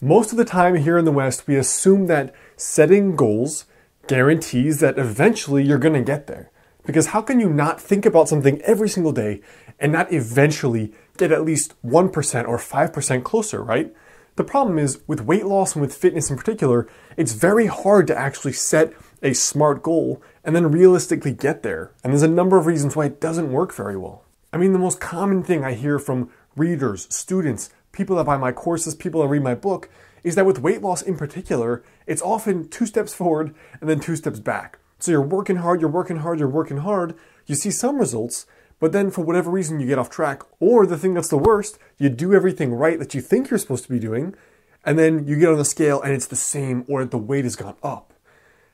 Most of the time here in the West, we assume that setting goals guarantees that eventually you're going to get there. Because how can you not think about something every single day and not eventually get at least 1% or 5% closer, right? The problem is with weight loss and with fitness in particular, it's very hard to actually set a smart goal and then realistically get there. And there's a number of reasons why it doesn't work very well. I mean, the most common thing I hear from readers, students, people that buy my courses, people that read my book, is that with weight loss in particular, it's often 2 steps forward and then 2 steps back. So you're working hard, you're working hard, you're working hard, you see some results, but then for whatever reason you get off track, or the thing that's the worst, you do everything right that you think you're supposed to be doing, and then you get on the scale and it's the same or the weight has gone up.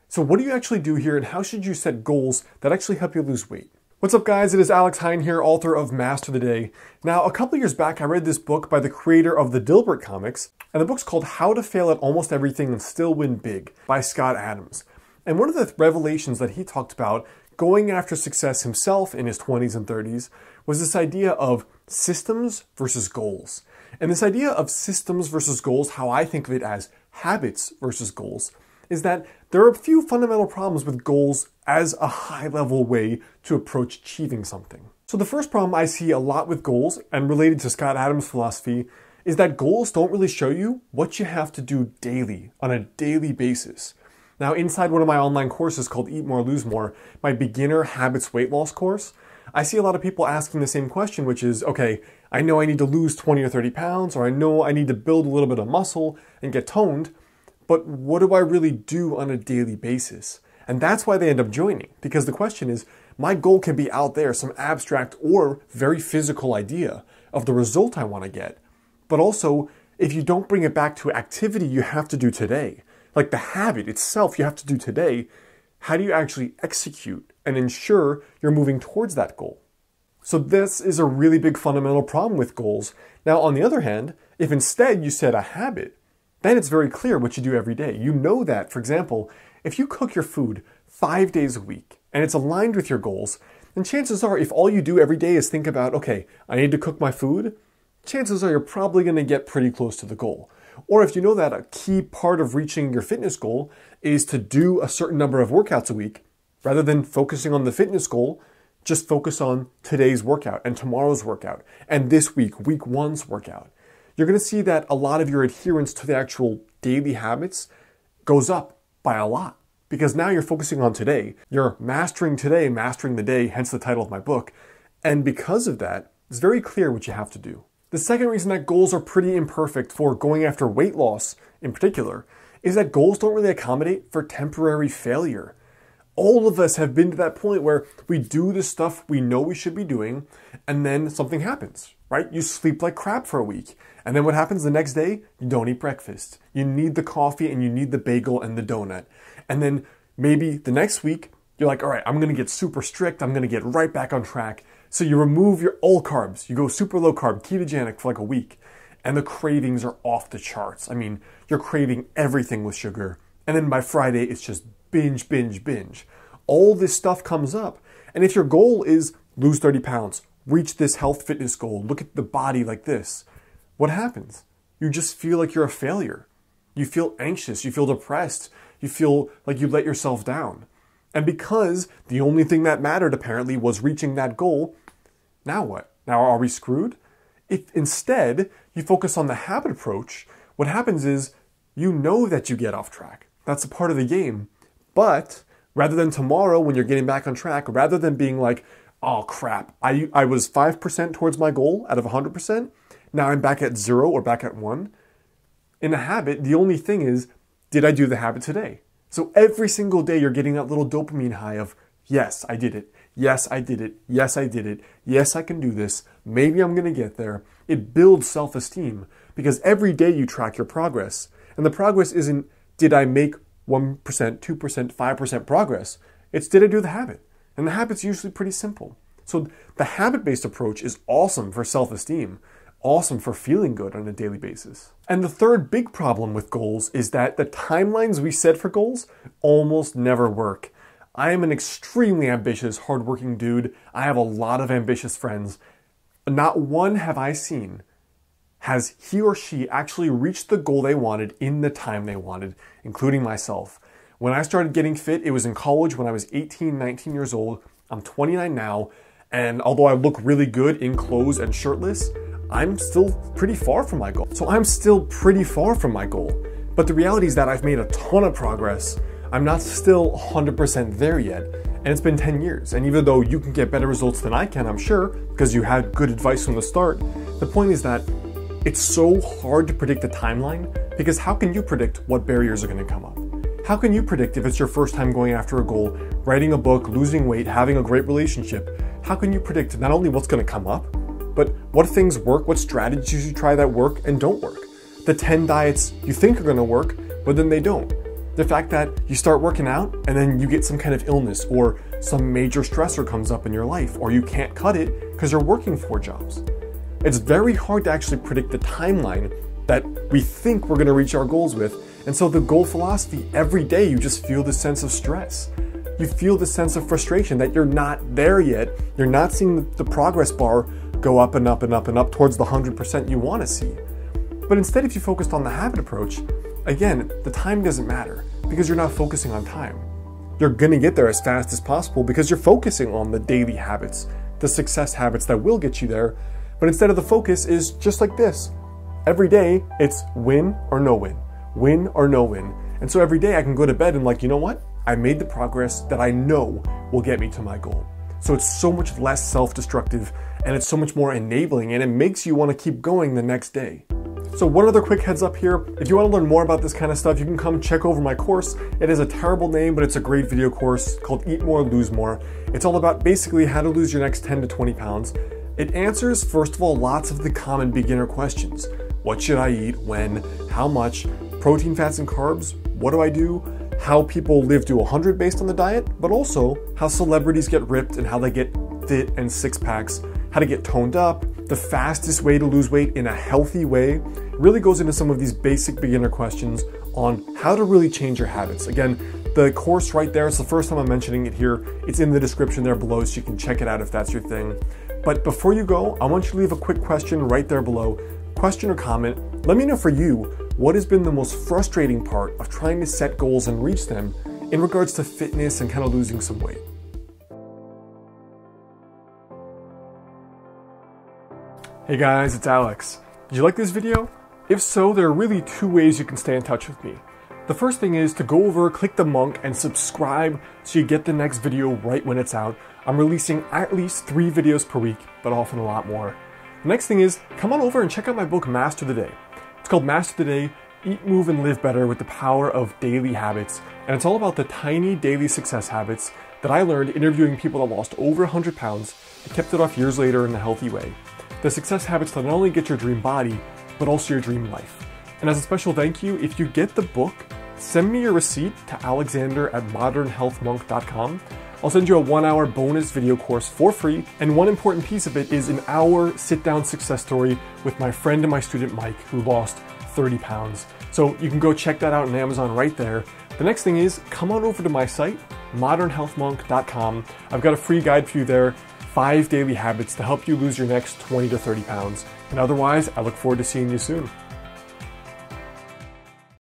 So what do you actually do here, and how should you set goals that actually help you lose weight? What's up guys, it is Alex Hine here, author of Master the Day. Now, a couple years back, I read this book by the creator of the Dilbert comics, and the book's called How to Fail at Almost Everything and Still Win Big by Scott Adams. And one of the revelations that he talked about going after success himself in his 20s and 30s was this idea of systems versus goals. And this idea of systems versus goals, how I think of it as habits versus goals, is that there are a few fundamental problems with goals as a high-level way to approach achieving something. So the first problem I see a lot with goals, and related to Scott Adams' philosophy, is that goals don't really show you what you have to do daily, on a daily basis. Now, inside one of my online courses called Eat More, Lose More, my beginner habits weight loss course, I see a lot of people asking the same question, which is, okay, I know I need to lose 20 or 30 pounds, or I know I need to build a little bit of muscle and get toned, but what do I really do on a daily basis? And that's why they end up joining, because the question is, my goal can be out there, some abstract or very physical idea of the result I want to get. But also, if you don't bring it back to activity you have to do today, like the habit itself you have to do today, how do you actually execute and ensure you're moving towards that goal? So this is a really big fundamental problem with goals. Now, on the other hand, if instead you set a habit, then it's very clear what you do every day. You know that, for example, if you cook your food 5 days a week and it's aligned with your goals, then chances are if all you do every day is think about, okay, I need to cook my food, chances are you're probably going to get pretty close to the goal. Or if you know that a key part of reaching your fitness goal is to do a certain number of workouts a week, rather than focusing on the fitness goal, just focus on today's workout and tomorrow's workout and this week one's workout. You're going to see that a lot of your adherence to the actual daily habits goes up by a lot, because now you're focusing on today. You're mastering today, mastering the day, hence the title of my book. And because of that, it's very clear what you have to do. The second reason that goals are pretty imperfect for going after weight loss in particular is that goals don't really accommodate for temporary failure. All of us have been to that point where we do the stuff we know we should be doing and then something happens, right? You sleep like crap for a week. And then what happens the next day? You don't eat breakfast. You need the coffee and you need the bagel and the donut. And then maybe the next week, you're like, all right, I'm going to get super strict. I'm going to get right back on track. So you remove all carbs. You go super low carb, ketogenic for like a week. And the cravings are off the charts. I mean, you're craving everything with sugar. And then by Friday, it's just binge, binge, binge. All this stuff comes up. And if your goal is lose 30 pounds, reach this health fitness goal, look at the body like this, what happens? You just feel like you're a failure. You feel anxious. You feel depressed. You feel like you let yourself down. And because the only thing that mattered apparently was reaching that goal, now what? Now are we screwed? If instead you focus on the habit approach, what happens is you know that you get off track. That's a part of the game. But rather than tomorrow when you're getting back on track, rather than being like, oh crap, I was 5% towards my goal out of 100%, now I'm back at 0 or back at 1. In a habit, the only thing is, did I do the habit today? So every single day you're getting that little dopamine high of, yes, I did it. Yes, I did it. Yes, I did it. Yes, I can do this. Maybe I'm going to get there. It builds self-esteem because every day you track your progress. And the progress isn't, did I make 1%, 2%, 5% progress? It's, did I do the habit? And the habit's usually pretty simple. So the habit-based approach is awesome for self-esteem, awesome for feeling good on a daily basis. And the third big problem with goals is that the timelines we set for goals almost never work. I am an extremely ambitious, hardworking dude. I have a lot of ambitious friends. Not one have I seen has he or she actually reached the goal they wanted in the time they wanted, including myself. When I started getting fit, it was in college when I was 18, 19 years old. I'm 29 now, and although I look really good in clothes and shirtless, I'm still pretty far from my goal. So I'm still pretty far from my goal. But the reality is that I've made a ton of progress. I'm not still 100% there yet, and it's been 10 years. And even though you can get better results than I can, I'm sure, because you had good advice from the start, the point is that it's so hard to predict the timeline, because how can you predict what barriers are going to come up? How can you predict if it's your first time going after a goal, writing a book, losing weight, having a great relationship? How can you predict not only what's going to come up, but what things work, what strategies you try that work and don't work? The 10 diets you think are going to work, but then they don't. The fact that you start working out and then you get some kind of illness or some major stressor comes up in your life, or you can't cut it because you're working 4 jobs. It's very hard to actually predict the timeline that we think we're going to reach our goals with. And so the goal philosophy, every day you just feel this sense of stress. You feel this sense of frustration that you're not there yet. You're not seeing the progress bar go up and up and up and up towards the 100% you want to see. But instead, if you focused on the habit approach, again, the time doesn't matter because you're not focusing on time. You're going to get there as fast as possible because you're focusing on the daily habits, the success habits that will get you there. But instead of the focus is just like this. Every day, it's win or no win, win or no win. And so every day I can go to bed and like, you know what? I made the progress that I know will get me to my goal. So it's so much less self-destructive and it's so much more enabling, and it makes you want to keep going the next day. So one other quick heads up here, if you want to learn more about this kind of stuff, you can come check over my course. It is a terrible name, but it's a great video course called Eat More, Lose More. It's all about basically how to lose your next 10 to 20 pounds. It answers, first of all, lots of the common beginner questions. What should I eat? When? How much? Protein, fats, and carbs? What do I do? How people live to 100 based on the diet, but also how celebrities get ripped and how they get fit and 6-packs, how to get toned up, the fastest way to lose weight in a healthy way. It really goes into some of these basic beginner questions on how to really change your habits. Again, the course right there, it's the first time I'm mentioning it here. It's in the description there below so you can check it out if that's your thing. But before you go, I want you to leave a quick question right there below. Question or comment. Let me know for you, what has been the most frustrating part of trying to set goals and reach them in regards to fitness and kind of losing some weight. Hey guys, it's Alex. Did you like this video? If so, there are really 2 ways you can stay in touch with me. The first thing is to go over, click the monk, and subscribe so you get the next video right when it's out. I'm releasing at least 3 videos per week, but often a lot more. The next thing is, come on over and check out my book, Master the Day. It's called Master the Day, Eat, Move, and Live Better with the Power of Daily Habits. And it's all about the tiny daily success habits that I learned interviewing people that lost over 100 pounds and kept it off years later in a healthy way. The success habits that not only get your dream body, but also your dream life. And as a special thank you, if you get the book, send me your receipt to alexander@modernhealthmonk.com. I'll send you a 1-hour bonus video course for free, and one important piece of it is an hour sit-down success story with my friend and my student Mike, who lost 30 pounds. So you can go check that out on Amazon right there. The next thing is, come on over to my site, modernhealthmonk.com. I've got a free guide for you there, 5 daily habits to help you lose your next 20 to 30 pounds. And otherwise, I look forward to seeing you soon.